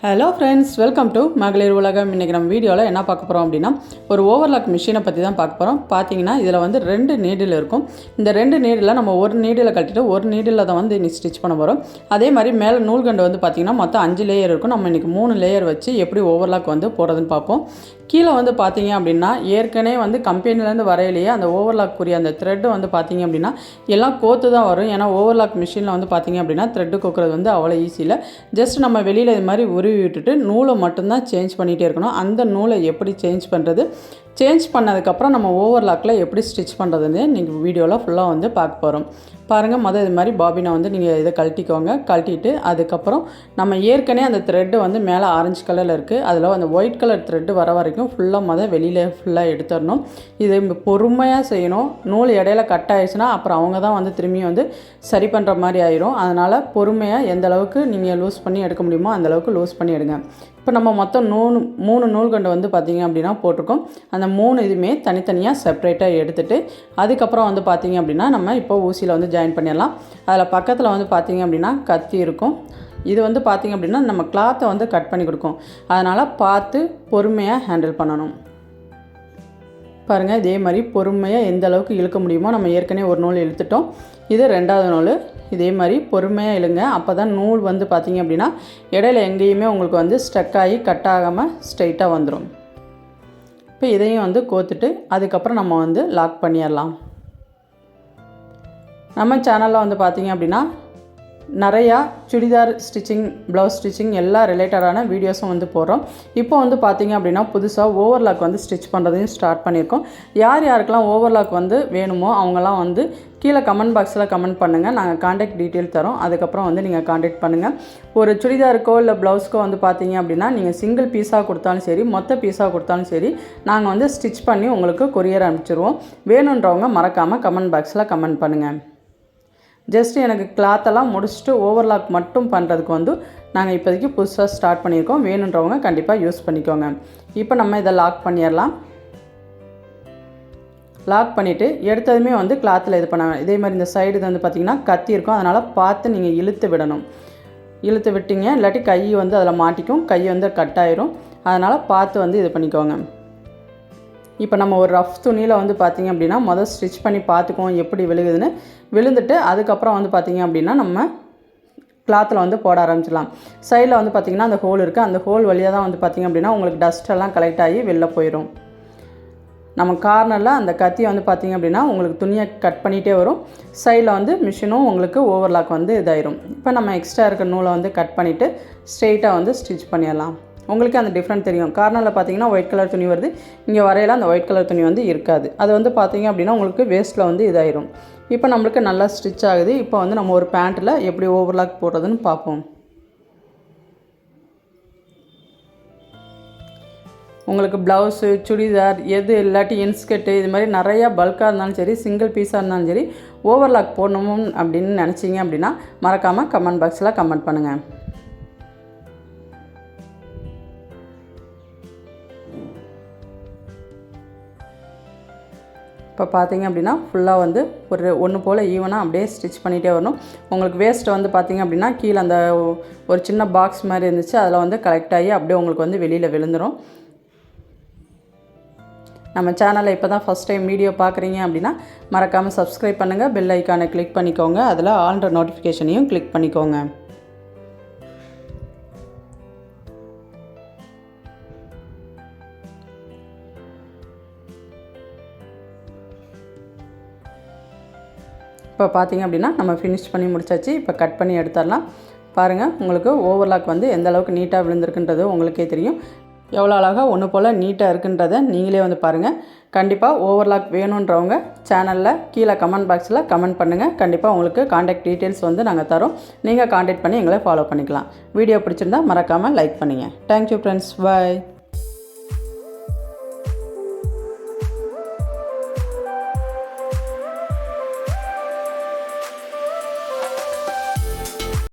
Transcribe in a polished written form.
Hello friends, welcome to மகளிர் உலகம். இன்றைக்கி நம்ம வீடியோவில் என்ன பார்க்க போகிறோம் அப்படின்னா, ஒரு ஓவர்லாக் மிஷினை பற்றி தான் பார்க்க போகிறோம். பார்த்தீங்கன்னா இதில் வந்து 2 நீடில் இருக்கும். இந்த 2 நீடில் நம்ம ஒரு நீடில் கட்டிட்டு ஒரு நீடில் தான் வந்து இன்னைக்கு ஸ்டிச் பண்ண போகிறோம். அதே மாதிரி மேலே நூல்கண்டு வந்து பார்த்திங்கன்னா மொத்தம் 5 லேயர் இருக்கும். நம்ம இன்றைக்கி 3 லேயர் வச்சு எப்படி ஓவர்லாக் வந்து போடுறதுன்னு பார்ப்போம். கீழே வந்து பார்த்தீங்க அப்படின்னா ஏற்கனவே வந்து கம்பெனிலேருந்து வரையிலேயே அந்த ஓவர்லாக்குரிய அந்த த்ரெட்டு வந்து பார்த்தீங்க அப்படின்னா எல்லாம் கோத்து தான் வரும். ஏன்னா ஓவர்லாக் மிஷினில் வந்து பார்த்தீங்க அப்படின்னா த்ரெட்டு கோக்குறது வந்து அவ்வளோ ஈஸி இல்லை. ஜஸ்ட் நம்ம வெளியில் இது மாதிரி உருவி விட்டுட்டு நூலை மட்டும்தான் சேஞ்ச் பண்ணிகிட்டே இருக்கணும். அந்த நூலை எப்படி சேஞ்ச் பண்ணுறது, சேஞ்ச் பண்ணதுக்கப்புறம் நம்ம ஓவர்லாக்கில் எப்படி ஸ்டிச் பண்ணுறதுன்னு நீங்கள் வீடியோவில் ஃபுல்லாக வந்து பார்க்க போகிறோம். பாருங்கள், இது மாதிரி பாபினை வந்து நீங்கள் இதை கழட்டிக்கோங்க. கழட்டிட்டு அதுக்கப்புறம் நம்ம ஏற்கனவே அந்த த்ரெட்டு வந்து மேலே ஆரஞ்சு கலரில் இருக்குது, அதில் அந்த ஒயிட் கலர் த்ரெட்டு வர வரைக்கும் ஃபுல்லாக வெளியில் ஃபுல்லாக எடுத்துடணும். இது பொறுமையாக செய்யணும். நூல் இடையில கட் ஆயிடுச்சுன்னா அப்புறம் அவங்க தான் வந்து திரும்பியும் வந்து சரி பண்ணுற மாதிரி ஆயிரும். அதனால் பொறுமையாக எந்த அளவுக்கு நீங்கள் லூஸ் பண்ணி எடுக்க முடியுமோ அந்தளவுக்கு லூஸ் பண்ணி எடுங்க. இப்போ நம்ம மொத்தம் 3 நூல்கண்டு வந்து பார்த்திங்க அப்படின்னா போட்டிருக்கோம். அந்த 3 இதுவுமே தனித்தனியாக செப்ரேட்டாக எடுத்துகிட்டு அதுக்கப்புறம் வந்து பார்த்திங்க அப்படின்னா நம்ம இப்போ ஊசியில் வந்து ஜாயின் பண்ணிடலாம். அதில் பக்கத்தில் வந்து பார்த்திங்க அப்படின்னா கத்தி இருக்கும். இது வந்து பார்த்திங்க அப்படின்னா நம்ம கிளாத்தை வந்து கட் பண்ணி கொடுக்கும். அதனால் பார்த்து பொறுமையாக ஹேண்டில் பண்ணணும். பாருங்கள், இதே மாதிரி பொறுமையாக எந்த அளவுக்கு இழுக்க முடியுமோ, நம்ம ஏற்கனவே ஒரு நூல் இழுத்துட்டோம், இது 2வது நூல். இதே மாதிரி பொறுமையாக இழுங்க. அப்போ தான் நூல் வந்து பார்த்திங்க அப்படின்னா இடையில எங்கேயுமே உங்களுக்கு வந்து ஸ்டக் ஆகி கட் ஆகாமல் ஸ்ட்ரைட்டாக வந்துடும். இப்போ இதையும் வந்து கோத்துட்டு அதுக்கப்புறம் நம்ம வந்து லாக் பண்ணிடலாம். நம்ம சேனலில் வந்து பார்த்திங்க அப்படின்னா நிறையா சுடிதார் ஸ்டிச்சிங், ப்ளவுஸ் ஸ்டிச்சிங் எல்லா ரிலேட்டடான வீடியோஸும் வந்து போடுறோம். இப்போ வந்து பார்த்திங்க அப்படின்னா புதுசாக ஓவர்லாக் வந்து ஸ்டிச் பண்ணுறதையும் ஸ்டார்ட் பண்ணியிருக்கோம். யாருக்கெல்லாம் ஓவர்லாக் வந்து வேணுமோ அவங்களாம் வந்து கீழே கமெண்ட் பாக்ஸில் கமெண்ட் பண்ணுங்கள். நாங்கள் காண்டாக்ட் டீட்டெயில் தரோம். அதுக்கப்புறம் வந்து நீங்கள் காண்டாக்ட் பண்ணுங்கள். ஒரு சுடிதாருக்கோ இல்லை ப்ளவுஸ்க்கோ வந்து பார்த்தீங்க அப்படின்னா நீங்கள் சிங்கிள் பீஸாக கொடுத்தாலும் சரி, மொத்த பீஸாக கொடுத்தாலும் சரி, நாங்கள் வந்து ஸ்டிச் பண்ணி உங்களுக்கு கொரியர் அனுப்பிச்சிடுவோம். வேணுன்றவங்க மறக்காமல் கமெண்ட் பாக்ஸில் கமெண்ட் பண்ணுங்கள். ஜஸ்ட் எனக்கு கிளாத்தெல்லாம் முடிச்சுட்டு ஓவர்லாக் மட்டும் பண்ணுறதுக்கு வந்து நாங்கள் இப்போதைக்கு புதுசாக ஸ்டார்ட் பண்ணியிருக்கோம். வேணுன்றவங்க கண்டிப்பாக யூஸ் பண்ணிக்கோங்க. இப்போ நம்ம இதை லாக் பண்ணிடலாம். லாக் பண்ணிவிட்டு எடுத்ததுமே வந்து கிளாத்தில் இது பண்ண இதே மாதிரி இந்த சைடு வந்து பார்த்திங்கன்னா கத்தி இருக்கும். அதனால் பார்த்து நீங்கள் இழுத்து விடணும். இழுத்து விட்டீங்க இல்லாட்டி கை வந்து அதில் மாட்டிக்கும், கை வந்து கட் ஆயிரும். அதனால் பார்த்து வந்து இது பண்ணிக்கோங்க. இப்போ நம்ம ஒரு ரஃப் துணியில் வந்து பார்த்திங்க அப்படின்னா முதல் ஸ்டிச் பண்ணி பார்த்துக்குவோம் எப்படி விழுகுதுன்னு. விழுந்துட்டு அதுக்கப்புறம் வந்து பார்த்திங்க அப்படின்னா நம்ம கிளாத்தில் வந்து போட ஆரம்பிச்சிடலாம். சைடில் வந்து பார்த்திங்கன்னா அந்த ஹோல் இருக்குது. அந்த ஹோல் வழியாக தான் வந்து பார்த்திங்க அப்படின்னா உங்களுக்கு டஸ்ட்டெல்லாம் கலெக்ட் ஆகி வெளில போயிடும். நம்ம கார்னரில் அந்த கத்தியை வந்து பார்த்திங்க அப்படின்னா உங்களுக்கு துணியை கட் பண்ணிகிட்டே வரும். சைடில் வந்து மிஷினும் உங்களுக்கு ஓவர்லாக் வந்து இதாயிரும். இப்போ நம்ம எக்ஸ்ட்ரா இருக்க நூலை வந்து கட் பண்ணிவிட்டு ஸ்ட்ரெயிட்டாக வந்து ஸ்டிச் பண்ணிடலாம். உங்களுக்கு அந்த டிஃப்ரெண்ட் தெரியும். கார்னரில் பார்த்தீங்கன்னா ஒயிட் கலர் துணி வருது, இங்கே வரையில் அந்த ஒயிட் கலர் துணி வந்து இருக்காது. அது வந்து பார்த்திங்க அப்படின்னா உங்களுக்கு வேஸ்ட்டில் வந்து இதாயிரும். இப்போ நம்மளுக்கு நல்லா ஸ்டிச் ஆகுது. இப்போ வந்து நம்ம ஒரு பேண்ட்டில் எப்படி ஓவர்லாக் போடுறதுன்னு பார்ப்போம். உங்களுக்கு ப்ளவுஸு, சுடிதார் எது இல்லாட்டி இன்ஸ்கர்ட்டு இது மாதிரி நிறையா பல்காக இருந்தாலும் சரி, சிங்கிள் பீஸாக இருந்தாலும் சரி, ஓவர்லாக் போடணும் அப்படின்னு நினச்சிங்க அப்படின்னா மறக்காமல் கமெண்ட் பாக்ஸில் கமெண்ட் பண்ணுங்கள். இப்போ பார்த்திங்க அப்படின்னா ஃபுல்லாக வந்து ஒன்று போல் ஈவனாக அப்படியே ஸ்டிச் பண்ணிகிட்டே வரணும். உங்களுக்கு வேஸ்ட்டை வந்து பார்த்திங்க அப்படின்னா கீழே அந்த ஒரு சின்ன பாக்ஸ் மாதிரி இருந்துச்சு, அதில் வந்து கலெக்ட் ஆகி அப்படியே உங்களுக்கு வந்து வெளியில் விழுந்துடும். நம்ம சேனலில் இப்போ தான் ஃபஸ்ட் டைம் வீடியோ பார்க்குறீங்க அப்படின்னா மறக்காமல் சப்ஸ்கிரைப் பண்ணுங்கள். பெல் ஐக்கானை கிளிக் பண்ணிக்கோங்க. அதில் ஆல்ன்ற நோட்டிஃபிகேஷனையும் கிளிக் பண்ணிக்கோங்க. இப்போ பார்த்திங்க அப்படின்னா நம்ம ஃபினிஷ் பண்ணி முடிச்சாச்சு. இப்போ கட் பண்ணி எடுத்துடலாம். பாருங்கள், உங்களுக்கு ஓவர்லாக் வந்து எந்த அளவுக்கு நீட்டாக விழுந்திருக்குன்றது உங்களுக்கே தெரியும். எவ்வளோ அழகாக ஒன்று போல் நீட்டாக இருக்குன்றதை நீங்களே வந்து பாருங்கள். கண்டிப்பாக ஓவர்லாக் வேணுன்றவங்க சேனலில் கீழே கமெண்ட் பாக்ஸில் கமெண்ட் பண்ணுங்கள். கண்டிப்பாக உங்களுக்கு காண்டாக்ட் டீட்டெயில்ஸ் வந்து நாங்கள் தரோம். நீங்கள் காண்டாக்ட் பண்ணி எங்களை ஃபாலோ பண்ணிக்கலாம். வீடியோ பிடிச்சிருந்தால் மறக்காமல் லைக் பண்ணுங்கள். தேங்க்யூ ஃப்ரெண்ட்ஸ், பாய்.